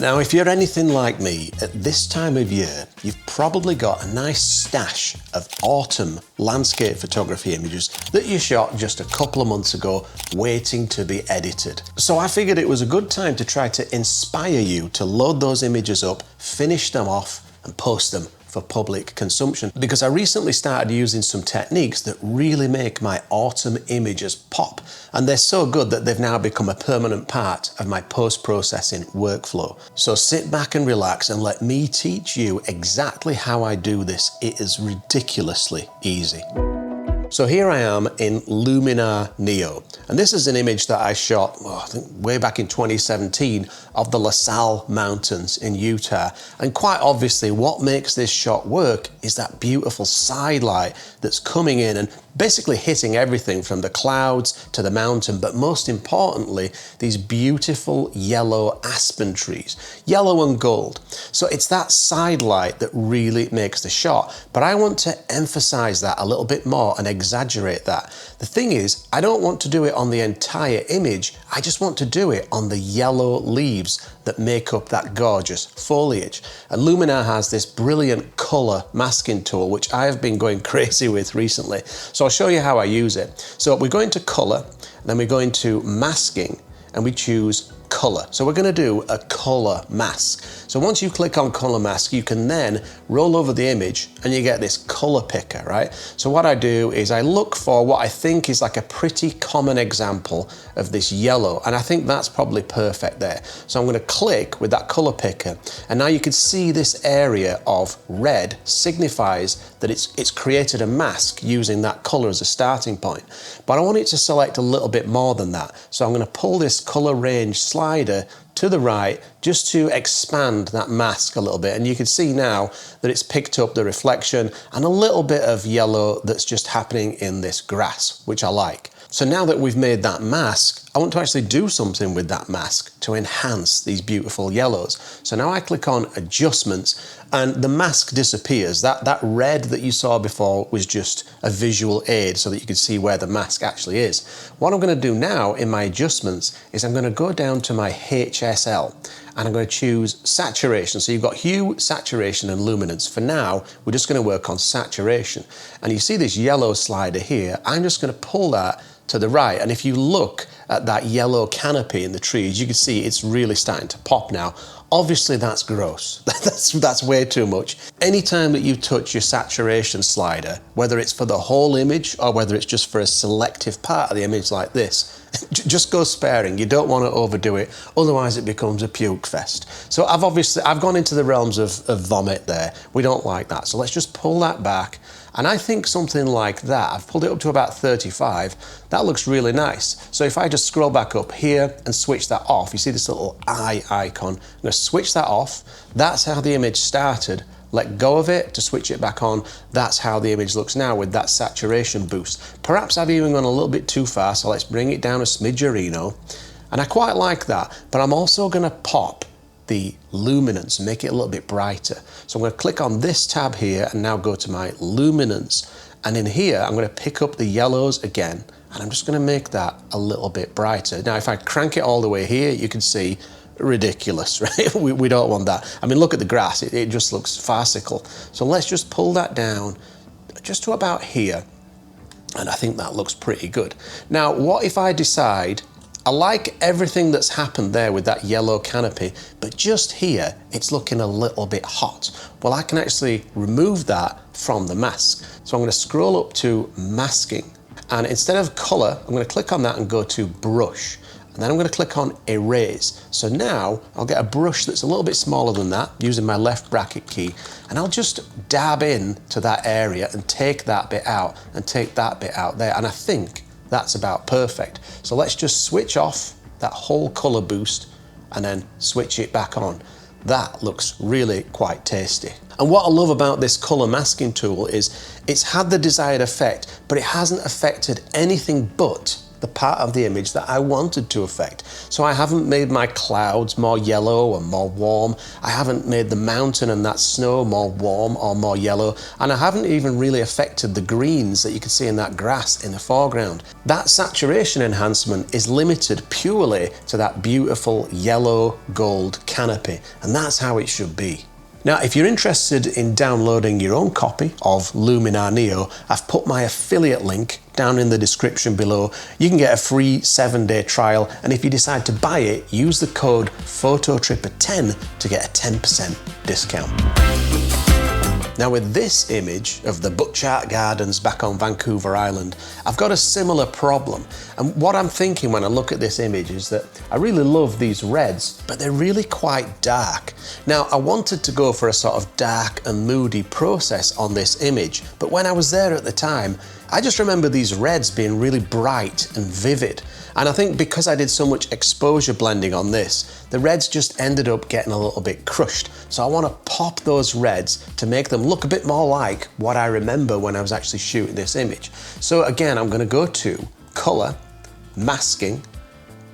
Now, if you're anything like me, at this time of year, you've probably got a nice stash of autumn landscape photography images that you shot just a couple of months ago, waiting to be edited. So I figured it was a good time to try to inspire you to load those images up, finish them off, and post them for public consumption, because I recently started using some techniques that really make my autumn images pop, and they're so good that they've now become a permanent part of my post-processing workflow. So sit back and relax and let me teach you exactly how I do this. It is ridiculously easy. So here I am in Luminar Neo, and this is an image that I shot, I think way back in 2017 of the La Salle Mountains in Utah. And quite obviously what makes this shot work is that beautiful side light that's coming in and basically hitting everything from the clouds to the mountain, but most importantly, these beautiful yellow aspen trees, yellow and gold. So it's that side light that really makes the shot, but I want to emphasize that a little bit more and exaggerate that. The thing is, I don't want to do it on the entire image, I just want to do it on the yellow leaves that make up that gorgeous foliage. And Luminar has this brilliant color masking tool, which I have been going crazy with recently. So I'll show you how I use it. So we go into color, then we go into masking, and we choose color. So we're going to do a color mask. So once you click on color mask, you can then roll over the image and you get this color picker, right? So what I do is I look for what I think is like a pretty common example of this yellow, and I think that's probably perfect there. So I'm going to click with that color picker, and now you can see this area of red signifies that it's created a mask using that color as a starting point. But I want it to select a little bit more than that. So I'm going to pull this color range slider to the right just to expand that mask a little bit, and you can see now that it's picked up the reflection and a little bit of yellow that's just happening in this grass, which I like. So now that we've made that mask, I want to actually do something with that mask to enhance these beautiful yellows. So now I click on adjustments and the mask disappears. That red that you saw before was just a visual aid so that you can see where the mask actually is. What I'm going to do now in my adjustments is I'm going to go down to my HSL and I'm going to choose saturation. So you've got hue, saturation and luminance. For now, we're just going to work on saturation. And you see this yellow slider here. I'm just going to pull that to the right, and if you look at that yellow canopy in the trees, you can see it's really starting to pop now. Obviously that's gross. That's way too much. Anytime that you touch your saturation slider, whether it's for the whole image or whether it's just for a selective part of the image like this, just go sparing. You don't want to overdo it, otherwise it becomes a puke fest. So I've gone into the realms of vomit there. We don't like that. So let's just pull that back. And I think something like that, I've pulled it up to about 35, that looks really nice. So if I just scroll back up here and switch that off, you see this little eye icon, I'm going to switch that off. That's how the image started. Let go of it to switch it back on. That's how the image looks now with that saturation boost. Perhaps I've even gone a little bit too far, so let's bring it down a smidgerino. And I quite like that, but I'm also going to pop the luminance, make it a little bit brighter. So I'm going to click on this tab here and now go to my luminance. And in here, I'm going to pick up the yellows again, and I'm just going to make that a little bit brighter. Now, if I crank it all the way here, you can see ridiculous, right? We don't want that. I mean, look at the grass. It just looks farcical. So let's just pull that down just to about here. And I think that looks pretty good. Now, what if I decide I like everything that's happened there with that yellow canopy, but just here, it's looking a little bit hot. Well, I can actually remove that from the mask. So I'm going to scroll up to masking, and instead of color, I'm going to click on that and go to brush. And then I'm going to click on erase. So now I'll get a brush that's a little bit smaller than that using my left bracket key, and I'll just dab in to that area and take that bit out and take that bit out there. And I think that's about perfect. So let's just switch off that whole color boost and then switch it back on. That looks really quite tasty. And what I love about this color masking tool is it's had the desired effect, but it hasn't affected anything but the part of the image that I wanted to affect. So I haven't made my clouds more yellow and more warm. I haven't made the mountain and that snow more warm or more yellow. And I haven't even really affected the greens that you can see in that grass in the foreground. That saturation enhancement is limited purely to that beautiful yellow gold canopy. And that's how it should be. Now, if you're interested in downloading your own copy of Luminar Neo, I've put my affiliate link down in the description below. You can get a free 7-day trial, and if you decide to buy it, use the code fototripper10 to get a 10% discount. Now, with this image of the Butchart Gardens back on Vancouver Island, I've got a similar problem. And what I'm thinking when I look at this image is that I really love these reds, but they're really quite dark. Now, I wanted to go for a sort of dark and moody process on this image, but when I was there at the time, I just remember these reds being really bright and vivid. And I think because I did so much exposure blending on this, the reds just ended up getting a little bit crushed. So I want to pop those reds to make them look a bit more like what I remember when I was actually shooting this image. So again, I'm going to go to Color, Masking,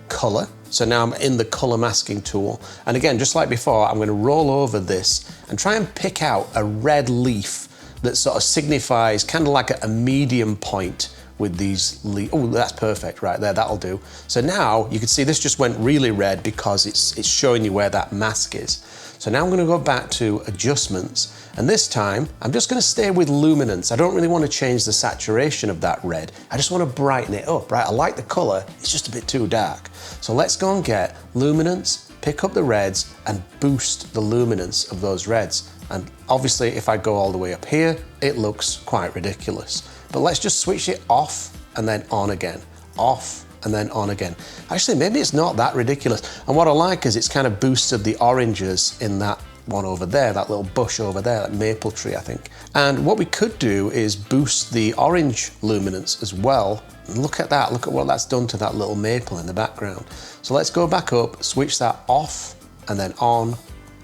Color. So now I'm in the color masking tool. And again, just like before, I'm going to roll over this and try and pick out a red leaf that sort of signifies kind of like a medium point with these leaves. Oh, that's perfect right there, that'll do. So now you can see this just went really red because it's showing you where that mask is. So now I'm going to go back to adjustments, and this time I'm just going to stay with luminance. I don't really want to change the saturation of that red. I just want to brighten it up, right? I like the color, it's just a bit too dark. So let's go and get luminance, pick up the reds and boost the luminance of those reds. And obviously if I go all the way up here, it looks quite ridiculous. But let's just switch it off and then on again, off and then on again. Actually, maybe it's not that ridiculous. And what I like is it's kind of boosted the oranges in that one over there, that little bush over there, that maple tree, I think. And what we could do is boost the orange luminance as well. And look at that, look at what that's done to that little maple in the background. So let's go back up, switch that off and then on,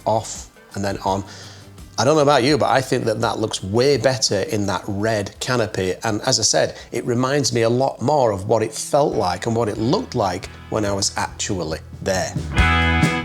off and then on. I don't know about you, but I think that that looks way better in that red canopy. And as I said, it reminds me a lot more of what it felt like and what it looked like when I was actually there.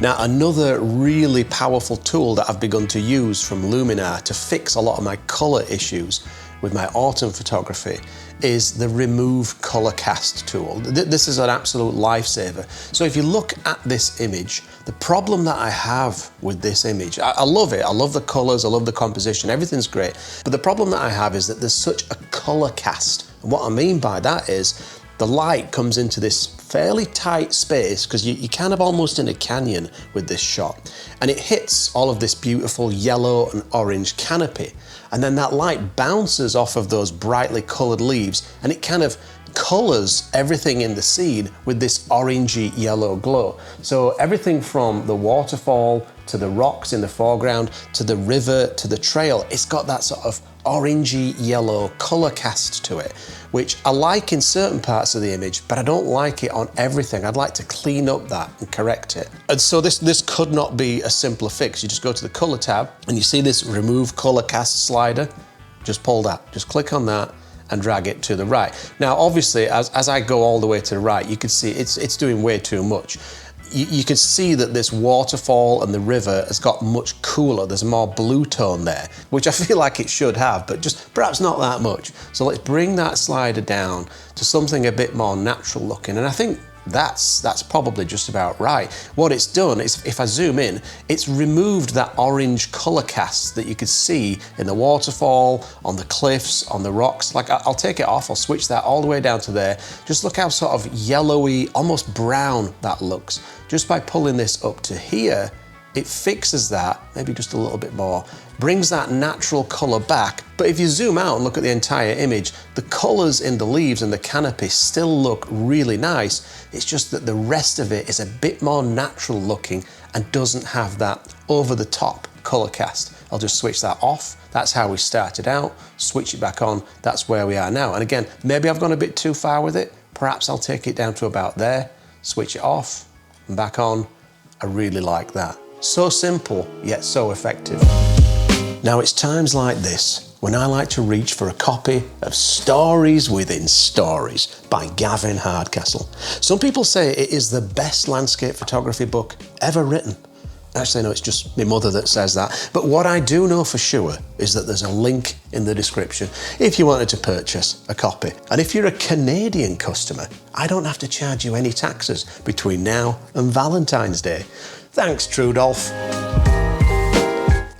Now, another really powerful tool that I've begun to use from Luminar to fix a lot of my color issues with my autumn photography is the Remove Color Cast tool. This is an absolute lifesaver. So if you look at this image, the problem that I have with this image, I love it, I love the colors, I love the composition, everything's great. But the problem that I have is that there's such a color cast. And what I mean by that is the light comes into this fairly tight space because you're kind of almost in a canyon with this shot, and it hits all of this beautiful yellow and orange canopy, and then that light bounces off of those brightly colored leaves and it kind of colors everything in the scene with this orangey yellow glow. So everything from the waterfall to the rocks in the foreground to the river to the trail, it's got that sort of orangey yellow color cast to it, which I like in certain parts of the image, but I don't like it on everything. I'd like to clean up that and correct it. And so this could not be a simpler fix. You just go to the color tab and you see this remove color cast slider. Just pull that, just click on that and drag it to the right. Now, obviously, as I go all the way to the right, you can see it's doing way too much. You can see that this waterfall and the river has got much cooler. There's more blue tone there, which I feel like it should have, but just perhaps not that much. So let's bring that slider down to something a bit more natural looking. And I think that's probably just about right. What it's done is, if I zoom in, it's removed that orange color cast that you could see in the waterfall, on the cliffs, on the rocks. Like, I'll take it off, I'll switch that all the way down to there. Just look how sort of yellowy, almost brown that looks. Just by pulling this up to here, it fixes that, maybe just a little bit more, brings that natural color back. But if you zoom out and look at the entire image, the colors in the leaves and the canopy still look really nice. It's just that the rest of it is a bit more natural looking and doesn't have that over the top color cast. I'll just switch that off. That's how we started out. Switch it back on. That's where we are now. And again, maybe I've gone a bit too far with it. Perhaps I'll take it down to about there, switch it off and back on. I really like that. So simple, yet so effective. Now it's times like this when I like to reach for a copy of Stories Within Stories by Gavin Hardcastle. Some people say it is the best landscape photography book ever written. Actually, no, it's just my mother that says that. But what I do know for sure is that there's a link in the description if you wanted to purchase a copy. And if you're a Canadian customer, I don't have to charge you any taxes between now and Valentine's Day. Thanks, Trudolph.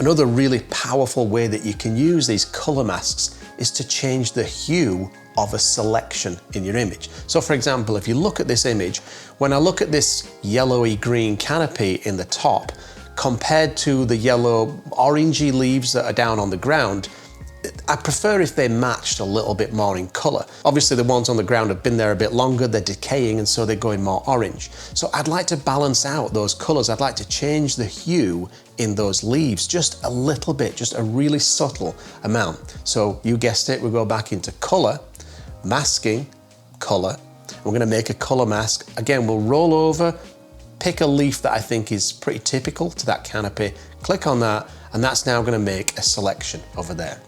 Another really powerful way that you can use these color masks is to change the hue of a selection in your image. So for example, if you look at this image, when I look at this yellowy green canopy in the top, compared to the yellow orangey leaves that are down on the ground, I prefer if they matched a little bit more in color. Obviously the ones on the ground have been there a bit longer, they're decaying, and so they're going more orange. So I'd like to balance out those colors. I'd like to change the hue in those leaves just a little bit, just a really subtle amount. So you guessed it, we go back into color, masking, color. We're gonna make a color mask. Again, we'll roll over, pick a leaf that I think is pretty typical to that canopy, click on that, and that's now gonna make a selection over there.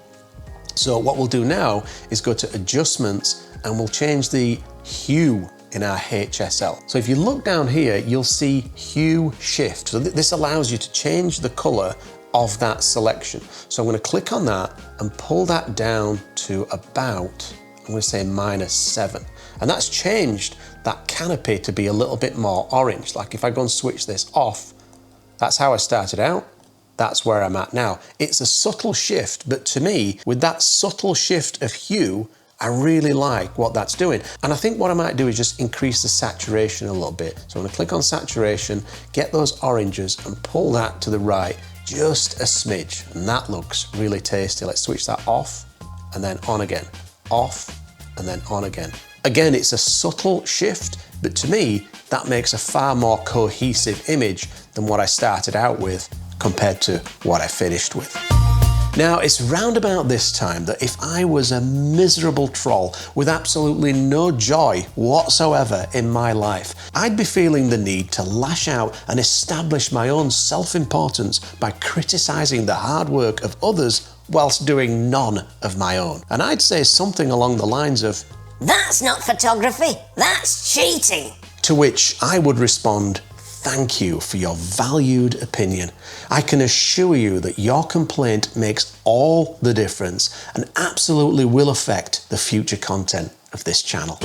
So what we'll do now is go to adjustments and we'll change the hue in our HSL. So if you look down here, you'll see hue shift. So this allows you to change the color of that selection. So I'm going to click on that and pull that down to about, I'm going to say -7. And that's changed that canopy to be a little bit more orange. Like if I go and switch this off, that's how I started out. That's where I'm at now. It's a subtle shift, but to me, with that subtle shift of hue, I really like what that's doing. And I think what I might do is just increase the saturation a little bit. So I'm gonna click on saturation, get those oranges and pull that to the right, just a smidge. And that looks really tasty. Let's switch that off and then on again. Off and then on again. Again, it's a subtle shift, but to me, that makes a far more cohesive image than what I started out with compared to what I finished with. Now, it's round about this time that if I was a miserable troll with absolutely no joy whatsoever in my life, I'd be feeling the need to lash out and establish my own self-importance by criticizing the hard work of others whilst doing none of my own. And I'd say something along the lines of, "That's not photography, that's cheating." To which I would respond, "Thank you for your valued opinion. I can assure you that your complaint makes all the difference and absolutely will affect the future content of this channel."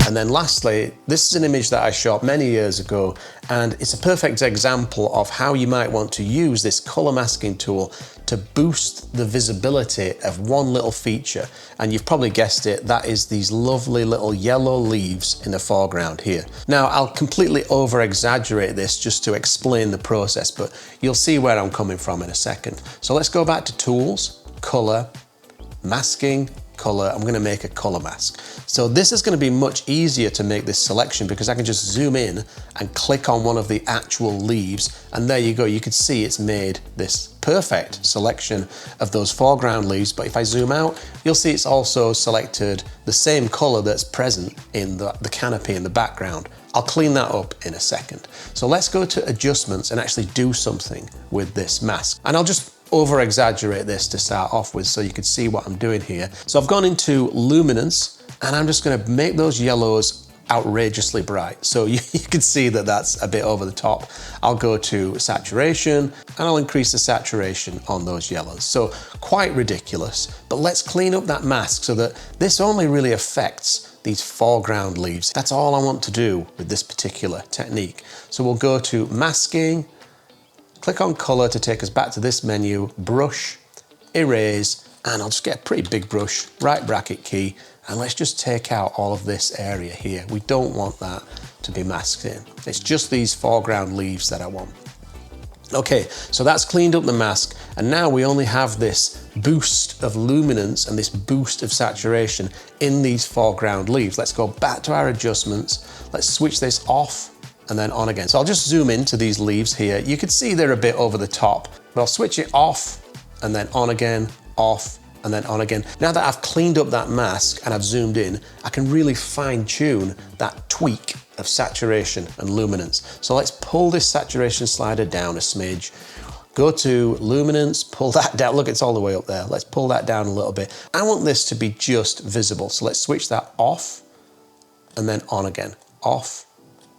And then lastly, this is an image that I shot many years ago, and it's a perfect example of how you might want to use this color masking tool to boost the visibility of one little feature. And you've probably guessed it, that is these lovely little yellow leaves in the foreground here. Now, I'll completely over exaggerate this just to explain the process, but you'll see where I'm coming from in a second. So let's go back to tools, color, masking, color. I'm going to make a color mask. So this is going to be much easier to make this selection because I can just zoom in and click on one of the actual leaves, and there you go. You can see it's made this perfect selection of those foreground leaves. But if I zoom out, you'll see it's also selected the same color that's present in the canopy in the background. I'll clean that up in a second. So let's go to adjustments and actually do something with this mask. And I'll just over exaggerate this to start off with so you can see what I'm doing here. So I've gone into Luminance and I'm just going to make those yellows outrageously bright. So you can see that that's a bit over the top. I'll go to saturation and I'll increase the saturation on those yellows. So quite ridiculous, but let's clean up that mask so that this only really affects these foreground leaves. That's all I want to do with this particular technique. So we'll go to masking, click on color to take us back to this menu, brush, erase, and I'll just get a pretty big brush, right bracket key, and let's just take out all of this area here. We don't want that to be masked in. It's just these foreground leaves that I want. Okay, so that's cleaned up the mask, and now we only have this boost of luminance and this boost of saturation in these foreground leaves. Let's go back to our adjustments. Let's switch this off and then on again. So I'll just zoom into these leaves here. You can see they're a bit over the top, but I'll switch it off and then on again, off and then on again. Now that I've cleaned up that mask and I've zoomed in, I can really fine tune that tweak of saturation and luminance. So let's pull this saturation slider down a smidge, Go to Luminance, pull that down. Look, it's all the way up there. Let's pull that down a little bit. I want this to be just visible. So let's switch that off and then on again. Off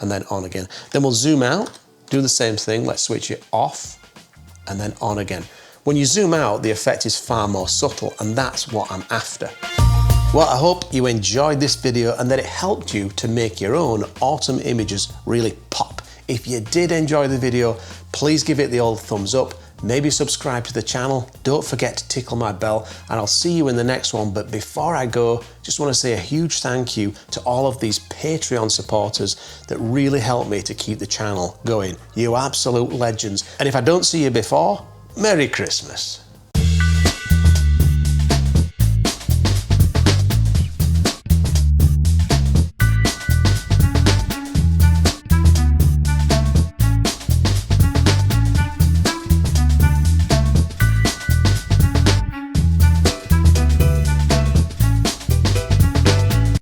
and then on again. Then we'll zoom out, do the same thing. Let's switch it off and then on again. When you zoom out, the effect is far more subtle, and that's what I'm after. Well, I hope you enjoyed this video and that it helped you to make your own autumn images really pop. If you did enjoy the video, please give it the old thumbs up, maybe subscribe to the channel, don't forget to tickle my bell, and I'll see you in the next one. But before I go, just want to say a huge thank you to all of these Patreon supporters that really help me to keep the channel going. You absolute legends. And if I don't see you before, Merry Christmas.